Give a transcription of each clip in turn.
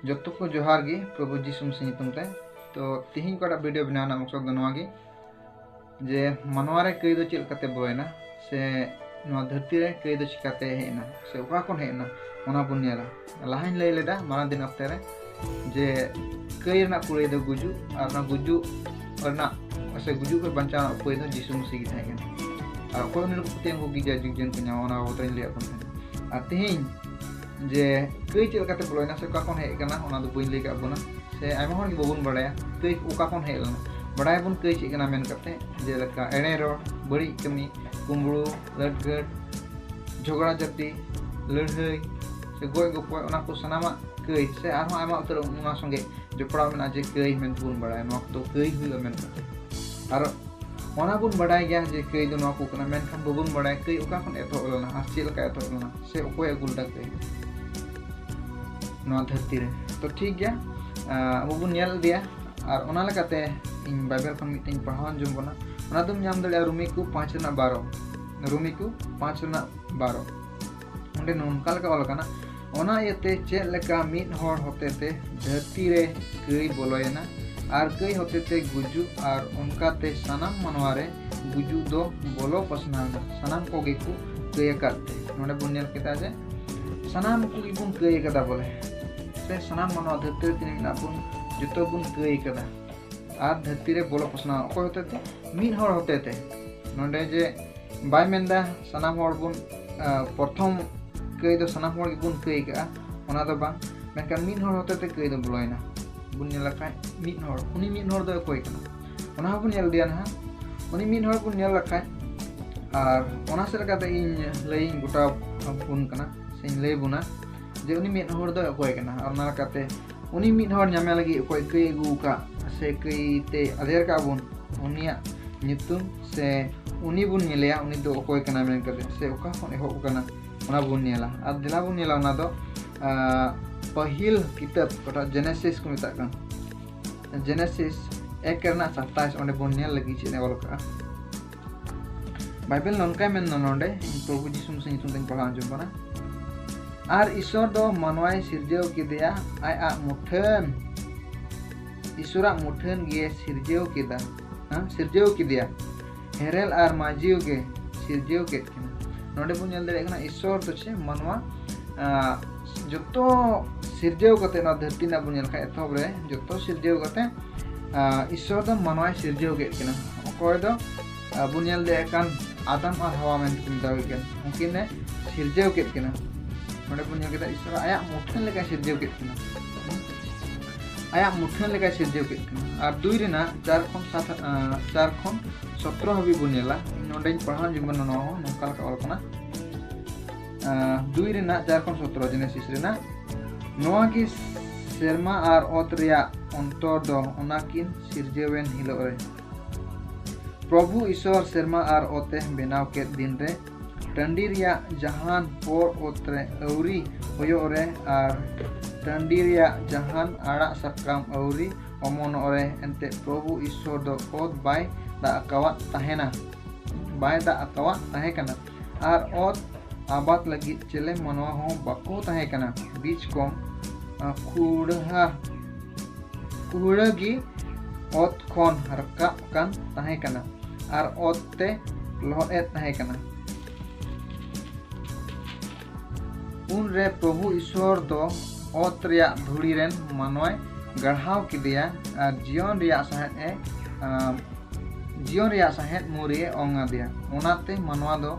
जोतो को जोहार गी प्रभु जीसु मसीह ᱧᱩᱛᱩᱢ ᱛᱮ तो तिहिं कोटा वीडियो बनाना मकसद नवा गी जे मनवा रे कई दो चेल कते बोयना से नवा धरती रे कई दो चिकाते हेना से ओका कोन हेना ओना बुन नेला लाहाइन लई लेदा माना दिन अक्ते रे जे कई ना कुड़े दो गुजु और ना गुजु और ना से गुजु को बंचा कोई दो जीसु मसीह की थायगन और कोई ने कुते को गिजा जुगजन को न्यावना होतन लिया कोन आ तिहिं जे कई चेल कते बोयना से ओका कोन हे कना ओना दो बुइन लेका बुना से आयमा हर बबुन बड़ाया कई ओका कोन हे लना बड़ाय बुन कई चे कना मेन कते जे लका एणे रो बड़ी कमी कुंबड़ू लड़गट झगड़ा जति लड़हई से गोय गोपय ओना को सनामा कई से आरो आयमा उतर ओना संगे जपड़ा मेना जे कई मेन बुन बड़ाय नो तो कई हुला मेन कते आरो ओना बुन बड़ाय गया जे कई दो नो को कना मेन खान बबुन बड़ाय कई ओका कोन एतो लना आ चे लका एतो लना से ओकोय गुलदा कई नो धरती रे तो ठीक गया अब बुन नेल दिया और ओना लगाते इन बाइबल खन मिटिंग पढ़ावन जम बना ओना तुम नाम दड़े रूमी को 5:12 रूमी को 5:12 ओंडे नोनका लका ऑल कना ओना येते चे लका मिट होर होते ते धरती रे कई बोलोयना और कई होते ते गुजु और उनका ते सनम मनवारे गुजु दो बोलो पसनाना सनम को गे को कई करते नोडे बुन नेल केता जे सनम को बुन कई कदा बोले से सनम मनवा धरती रे तिन बुन जुतो बुन कई कदा आर धरती रे बोलो पसना अको होते थे मिन होर होते थे नोंडे जे बाय मेंदा सनाम होर बुन प्रथम कई दो सनाम होर बुन कई का ओना दो बा मेका मिन होर होते थे कई दो ब्लोयना बुन नेला काय मिन होर उनी मिन होर दो कोई कना ओना बुन नेल दिया ना उनी मिन होर बुन नेल लखाय आर ओना से लगा इन लई गोटा बुन कना से लई बुना जे उनी मिन होर दो कोई कना और ना लगाते उनी मिन होर ᱧᱟᱢᱮ ᱞᱟᱹᱜᱤᱫ ᱚᱠᱚᱭ ᱠᱟᱹᱭ ᱟᱹᱜᱩ ᱠᱟ से कई ते अधेर का बुन उनिया ᱧᱩᱛᱩᱢ से उनी बुन नेलिया उनी दो अकोय कना मेन कते से ओका कोन एहो कना ओना बुन नेला अब दिला बुन नेला ओना दो पहिल किताब कोटा जेनेसिस को मिता कान जेनेसिस 1:27 ओंडे बुन नेल लगी चे ने ऑल का बाइबल ननका मेन नोंडे प्रभु जीसु मसीह ᱧᱩᱛᱩᱢ तेन पढ़ा आंजम बना आर ईश्वर दो मनवाय सिरजेव किदिया आय आ मुठन ईश्वरा मुठन गे सिरजेव किदा सिरजेव किदिया हेरेल आर माजिव गे सिरजेव केत किना नोडे बुन नेल दरे कना ईश्वर तो छे मनवा जतो सिरजेव कते ना धरती ना बुन नेल खा एथोब रे जतो सिरजेव कते ईश्वर दो मनवा सिरजेव केत किना अकोय दो बुन नेल दे कान आदम और हवा मेन किन दाव के उनकिन ने सिरजेव केत किना नोडे बुन नेल केता ईश्वर आया मुठन लेका सिरजेव केत किना आया मुठन लेका सिरजेव के और दुई रेना 4:17 हबी बुनेला नोंडे पढ़ान जुमन नो नोका का ऑल कना दुई रेना 4:17 जेनेसिस रेना नोआ की शर्मा और ओत रिया अंतर दो ओनाकिन सिरजेवेन हिलो रे प्रभु ईश्वर शर्मा और ओते बेनाव के दिन रे टंडी रिया जहान पोर ओतरे औरी होयो रे और टंडी रिया जहान आड़ा सकम औरी ओमन ओरे एंते प्रभु ईश्वर दो ओत बाय दा अकावत तहेना बाय दा अकावत तहे कना आर ओत आबाद लगी चले मनवा हो बाको तहे कना बीच को कुड़गी ओत खोन रका कान तहे कना आर ओत ते लोहे तहे कना उन रे प्रभु ईश्वर दो ओत रिया धुड़ी रेन मनवाय गढ़ाव किदिया और जीवन रिया सहेद मुरिए ओंगा दिया ओनाते मनवा दो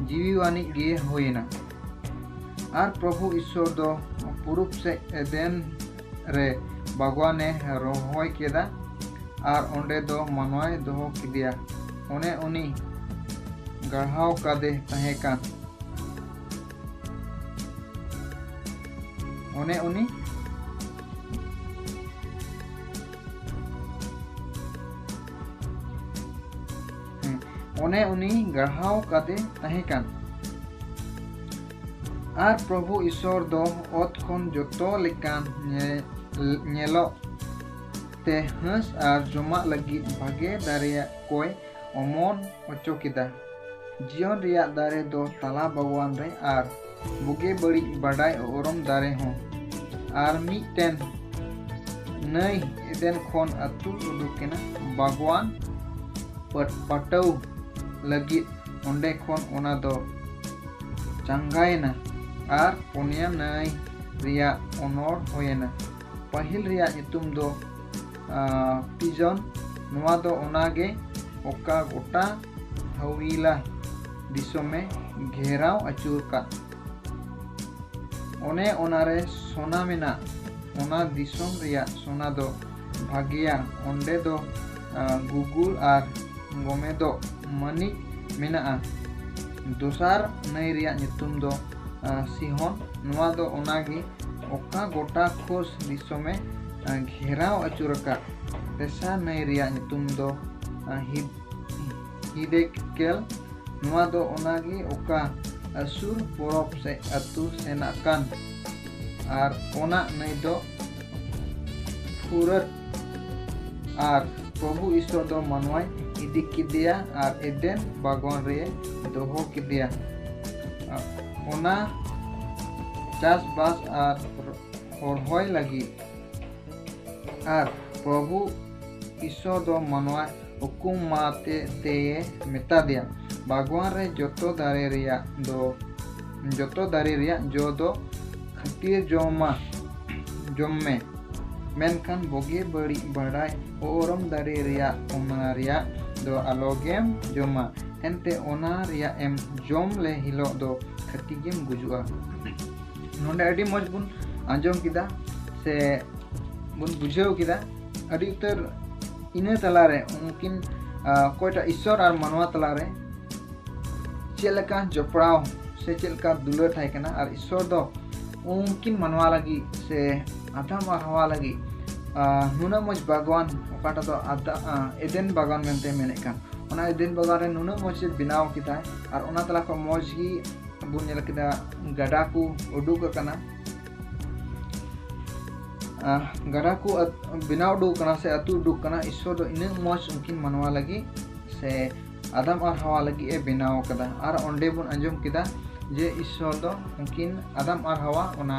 जीवीवानी गे होइना और प्रभु ईश्वर दो पूरब से एदेन रे बागवाने रोहोय केदा और ओंडे दो मनवाय दोहो किदिया ओने उनी गढ़ाव कादे तहे कान ओने उनी गढ़ाव कादे तहे कान आर प्रभु ईश्वर दो ओत खन जतो लेकान नेलो ते हंस आर जमा लगी भागे दारिया कोय ओमन ओचो किदा जीवन रिया दारे दो तला बागवान रे आर बुगे बड़ी बड़ाई ओरम दारे हों आर मिटन नई एदेन खोन अतु उडुकेना बागवान पटाव लगी ओंडे खोन ओना दो चंगायना आर पुनिया नई रिया ओनोर होयना पहिल रिया नितुम दो पिजन नुआ दो ओनागे ओका गोटा हवीला दिसोमे घेराव अचूर का ओने ओनारे सोना मेना ओना दिसोम रिया सोना दो भागिया ओंडे दो गुगुल आर गोमे दो मनी मेना दोसार नई रिया नितुम दो सिहोन नुआ दो ओनागे ओका गोटा खोस दिसोमे घेराव अचूर का तेसार नई रिया नितुम दो हिदेकेल नुआ दो ओनागे ओका असुर पोरब से अतु सेनाकान आर ओना नई दो फुरत आर प्रभु ईश्वर दो मनवाय इदी किदिया आर एदेन बागवान रे दोहो किदिया ओना चास बास आर होय लगी आर प्रभु ईश्वर दो मनवाय हुकुम माते ते मेता दिया बागवान रे जोतो दारे रिया जो दो खतीर जोम में मेनखान बोगे बड़ी बड़ाई ओरम दारे रिया ओना रिया दो आलोगेम जोमा एनते ओना रिया एम जोम ले हिलो दो खतीगेम गुजुआ नोंडे अडी मज बुन आंजम किदा से बुन बुझेव किदा अडी उतर इने तलारे उनकिन कोयटा ईश्वर और मनवा तलारे चेलका जपड़ाव से चेलका दुलर थाइकना और ईश्वर दो उनकिन मनवा लगी से आदम और हवा लगी नुना मज बागवान ओकाटा दो एदेन बागान मेनते मेने कान ओना एदेन बागान रे नुना मज बनाव किदा और ओना तला को मज गी बुन नेल किदा गडा को उडुक कना गडा को बनाव उडुक कना से अतु उडुक कना ईश्वर दो इन मज उनकिन मनवा लगी से आदम और हवा लगी ए बनाव कदा और ओंडे बुन अंजम किदा जे ईश्वर दो उनकिन आदम और हवा ओना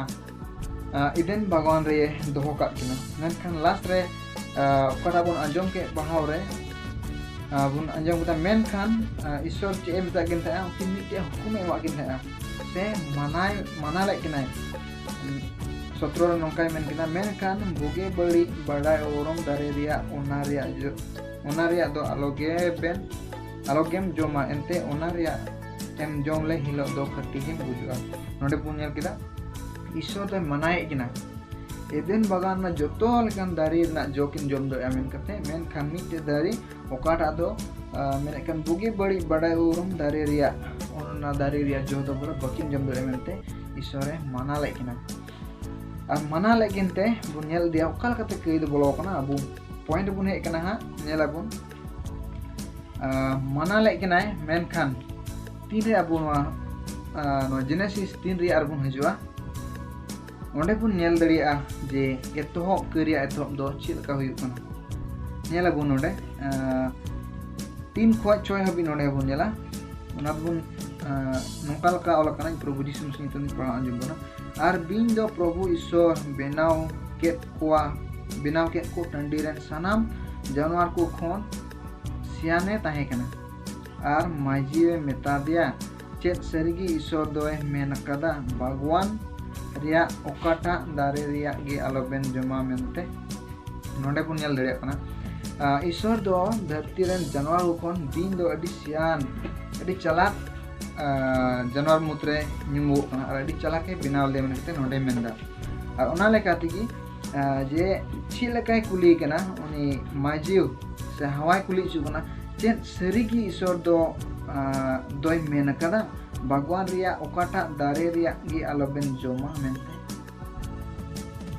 इदेन बागान रे दोहो का किना मेनखान लास्ट रे ओकाटा बुन अंजम के बहाव रे बुन अंजम किदा मेनखान ईश्वर चे मेता किन था उनकिन मिटे हुकुम एवा किन था से मना ले किना 17 रे नोंकाय मेन किना मेनखान बोगे बड़ी बड़ाई ओरम दारे रिया ओना रिया दो आलोगेम जोमा एनते ओना रिया एम जोम ले हिलो दो खटीगेम बुजुआ नोंडे बुन नेल किदा ईश्वर दो मनाए किना एदेन बागान में जोतो लेकान दारी ना जोकिन जोम दो एमेन कते मेन खान मिटे दारी ओकाटा दो मेने कान बुगी बड़ी बड़ाई ओरम दारी रिया ओना दारी रिया जो दो बरो बकिन जोम दो एमेनते ईश्वर मना ले किना और मना ले किनते बुन नेल दिया ओकाल कते कई दो बोलो कना अबु पॉइंट बुन हे कना हा नेला बुन मना ले किना मेन खान तीन रे अबु नो जेनेसिस 3 रे आर बुन हजुआ ओंडे बुन नेल दड़िया जे एतोहब करिया एतोहब दो चिलका हुयु कना नेला बुन ओंडे 3 खोज 6 हबि नोंडे बुन नेला ओना बुन नोंकाल का ओला कना प्रभु यीशु मसीह तुन पढ़ा अंजम बना आर बिन दो प्रभु ईश्वर बेनाव के को टंडी रेन सनाम जानवर को खोन सियाने ताहे कना आर माजी मेता दिया चेत सरिगी ईश्वर दो मेन कदा बागवान रिया ओकाटा दारे रिया गे आलोबेन जमा मेनते नोंडे बुन नेल दड़िया कना ईश्वर दो धरती रेन जानवर खोन बिन दो अडी सियान अडी चलाक जानवर मुत्रे निमो कना और अडी चलाके बिनाव ले मेनते नोंडे मेंदा और ओना लेकाती की जे छिलकाय कुली कना उनी माजिव से हवाई कुली चु कना चेत सरिगी ईश्वर दो दोय मेन कदा बागवान रिया ओकाटा दारे रिया गे आलोबेन जोमा मेनते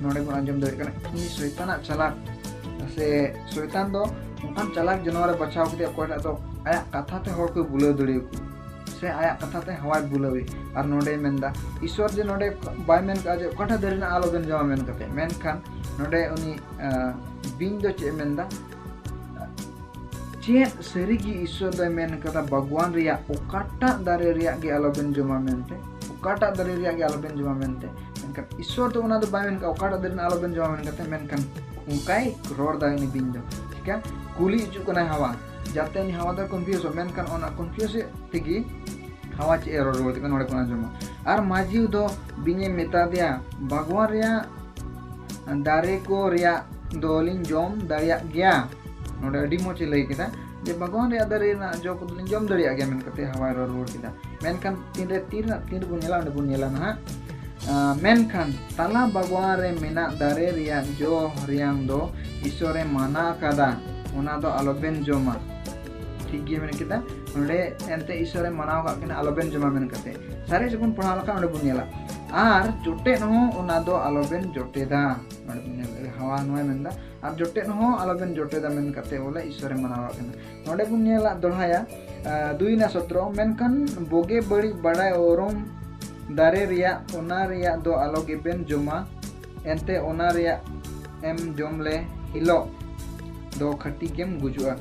नोंडे बुन अंजम दड़े कना उनी शैताना चलाक से शैतान दो उनकान चलाक जानवर बचाव के ओकाटा दो आया कथा ते हर को बुला दड़े से आया कथा ते हवाई बुलावे और नोंडे मेनदा ईश्वर जे नोंडे बाय मेन का जे ओकाटा दारे ना आलोबेन जोमा मेन कते मेनखान नोंडे उनी बिन दो चे मेनदा चेत सरिगी ईश्वर दो मेन कदा बागवान रिया ओकाटा दारे रिया गे आलोबेन जोमा मेनते उकाटा दारे रिया गे आलोबेन जमा मेनते मेनखान ईश्वर तो ओना दो बाय मेनका उकाटा दारे आलोबेन जमा मेन कते मेनखान उनकाई रोड दा नि बिन दो ठीक है कुली हिजू कना हवा जाते नि हवा दा कन्फ्यूज मेनखान ओना कन्फ्यूज तेगी हवा चे रोड रोड के नोडे कोना जमा आर माझी दो बिने मेता दिया भगवान रिया दारे को रिया दोलिन जम दारिया गया नोडे अडी मोच लई केदा जे भगवान रिया दारे ना जो को दोलिन जम दारिया गया मेन कते हवा रोड रोड केदा मेनखान तीन बुन नेला ना मेनखान तला भगवान रे मेना दारे रिया जो रियांग दो ईश्वरे माना कादा ओना दो आलोबेन जमा ठीक गे मेन केदा नोडे एंते ईश्वरे मानाव का केना आलोबेन जमा मेन कते सारे जबन पढ़ा लका नोडे बुन नेला आर जोटे नहो ओना दो आलोबेन जोटेदा नोडे बुन नेला हवा नोय मेनदा आर जोटे नहो आलोबेन जोटेदा मेन कते बोले ईश्वरे मानाव केना नोडे बुन नेला दोहाया 2:17 मेनखान बोगे बड़ी बड़ाय ओरम दारे रिया ओना रिया दो आलोगे बेन जमा एंते ओना रिया एम जमले हिलो दो खटी गेम गुजुआ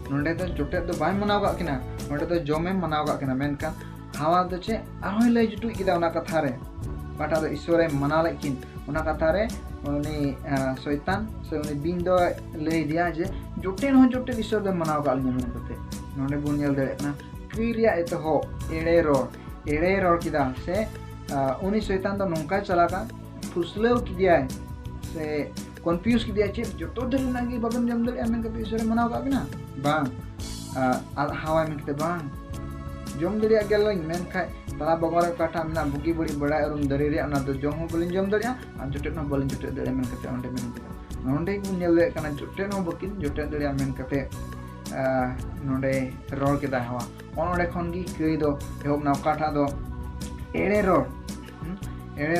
नोडे तो जोटे तो बाय मनाव का किना नोडे तो जमे मनाव का किना मेनखान हवा दो चे आरोय लय जुटु किदा ओना कथा रे बाटा दो ईश्वरे मना लेकिन ओना कथा रे उनी शैतान से उनी बिन दो लय दिया जे जोटे न जोटे ईश्वर दो मनाव का मेन कते नोडे बुन नेल दे ना क्रिया एतो हो एड़े रोड किदा से उनी शैतान दो नोंका चला का फुसलेव किदिया से कन्फ्यूज किदिया चे जोतो दरे नागी बाबन जम दरे मेन कते ईश्वर मनाव का बिना बांग हवा मेन कते बांग जम दरे गेलइन मेन खाय तला बगोर काटा मेना बुगी बड़ी बड़ा एरम दरे रे अना दो जम हो बलिन जम दरे आ जोटे न बलिन जोटे दरे मेन कते ओंडे मेन कते नोंडे को नेल kana जोटे न बकिन जोटे दरे मेन कते नोंडे रोड केदा हवा ओनोडे खन गी कई दो एहोब ना काटा दो एड़े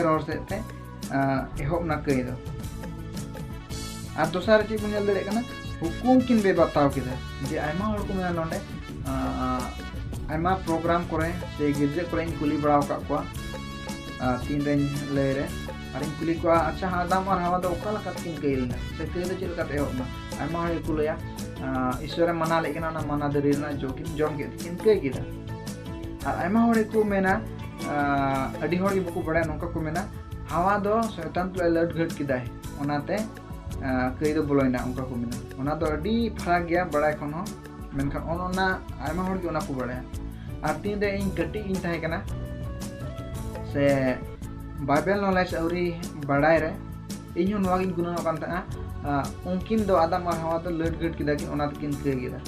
रोड से ते एहोब ना कई दो आर दोसार ची बुन नेल दरे kana हुकुम किन बे बताव केदा जे आयमा हर को मेना नोंडे आयमा प्रोग्राम करे से गिरजे करे कुली बड़ाव का को तीन रेन ले रे आरिन कुली को अच्छा आदम और हवा दो ओकला का किन कइल ना से कइ दो चिल का एहोब ना आयमा हर को लया ईश्वर मना लेकिन ना मना दरे ना जो किन जम के किन कइ गिदा आर आयमा हर को मेना अडी हर बको बड़ा नोका को मेना हवा दो शैतान तो लट घट किदाय ओनाते कई दो बोलोइना उनका को मेना ओना दो अडी फराक गया बड़ा खन हो मेनखान ओना आयमा हर के ओना को बड़ा आर तीन रे इन कटी इन थाय कना से बाइबल नॉलेज औरी बड़ाय रे इन हो नवा गिन गुना कान ता उनकिन दो आदम और हवा दो लट घट किदा कि ओना किन कई गिदा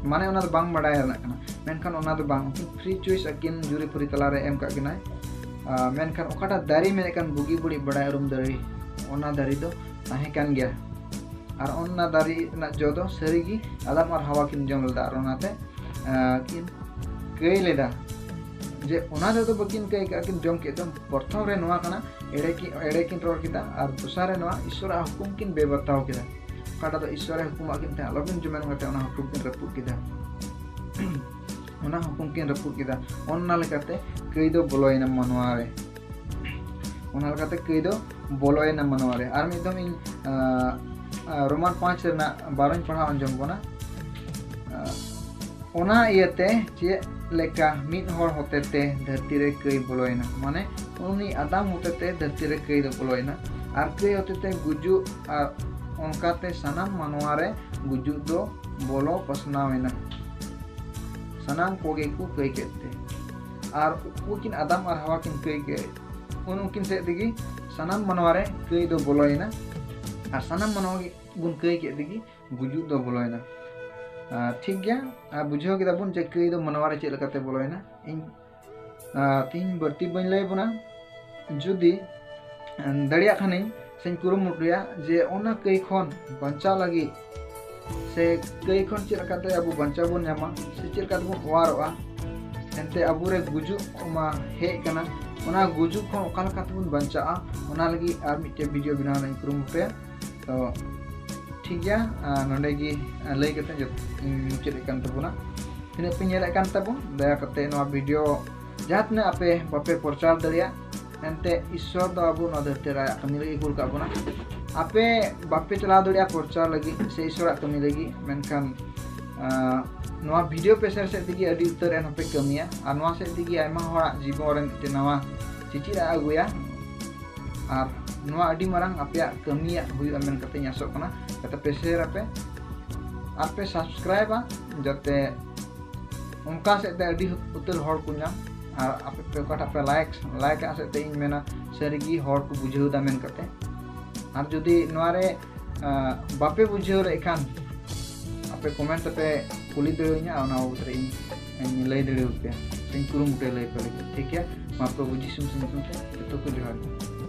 माने ओना दो बांग बड़ाय रना कना मेनखान ओना दो बांग फ्री चॉइस अकिन जुरी पुरी तला रे एम का किना मेनखान ओकाटा दारी में kan बुगी बुड़ी बड़ाय रूम दारी ओना दारी दो ताहे कान गया और ओना दारी ना जो दो सरीगी आदम और हवा किन जम लदा और ओनाते किन कई लेदा जे ओना दो बकिन कई का किन जम के तो प्रथम रे नवा कना एड़े किन रोड किदा और दूसरा रे नवा ईश्वर हुकुम किन बेबताव किदा काटा तो ईश्वर हुकुम किन ता अलबिन जमेन मते ओना हुकुम किन रपुट किदा ओना हुकुम किन रपुट किदा ओना लेकाते कई दो बोलोयना मनवारे ओना लेकाते कई दो बोलोयना मनवारे आर मिदम इन रोमान 5 रे ना 12 पढ़ा अंजम बना ओना इयते चे लेका मिद हर होतेते धरती रे कई बोलोयना माने उनी आदम होतेते धरती रे कई दो बोलोयना आर कई होतेते गुजु आर ओनकाते सनाम मनवारे गुजु दो बोलो पसनावेना सनाम कोगे को कई केते आर उकिन आदम और हवा किन कई के उनकिन से दिगी सनाम मनवारे कई दो बोलोयना आर सनाम मनवागे बुन कई के दिगी गुजु दो बोलोयना ठीक गया बुझो के बुन जे कई दो मनवारे चेल लकाते बोलोयना इन तीन बर्ती बन लय बुना जुदी दड़िया खानी सेन कुरुमुटुया जे ओना कई खन बंचा लगी से कई खन चेल लकाते अबु बंचा बुन न्यामा से चेल लकाते बुन वारोआ एंते अबु रे गुजु मा हे कना ओना गुजु खन ओका लकाते बुन बंचा ओना लगी आर मिटे वीडियो बना नै कुरुमुटुया तो ठीक गया नोंडे गी लय कते जो मुचाद कान तबुना तिना पे नेल कान तबु दया कते नोआ वीडियो जातने आपे बापे प्रचार दरिया एंते ईश्वर दो अबु न धरते रा कमी लगी कुल का बुना आपे बापे चला दरिया प्रचार लगी से ईश्वर कमी लगी मेनखान नवा वीडियो पे शेयर सेट तगी अडी उतर एन पे कमिया और नवा सेट तगी आयमा होड़ा जीवन रे मिटे नवा चिचिरा अगुया और नवा अडी मारंग अपया कमिया हुई मेन कते आसो कना कते पे शेयर पे सब्सक्राइबा जाते उनका से अडी उतर हर को नाम और आपे पे कटा पे लाइक आसे ते इन मेना सरगी हर को बुझेउ दा मेन कते और जदी नवारे बापे बुझेउ रे खान आपे कमेंट पे कुली देउnya ona उतर इन लय देउ पे सिंकुरुम पे लय पे ठीक है मा प्रभु जी सुन सुन तो को जोहार।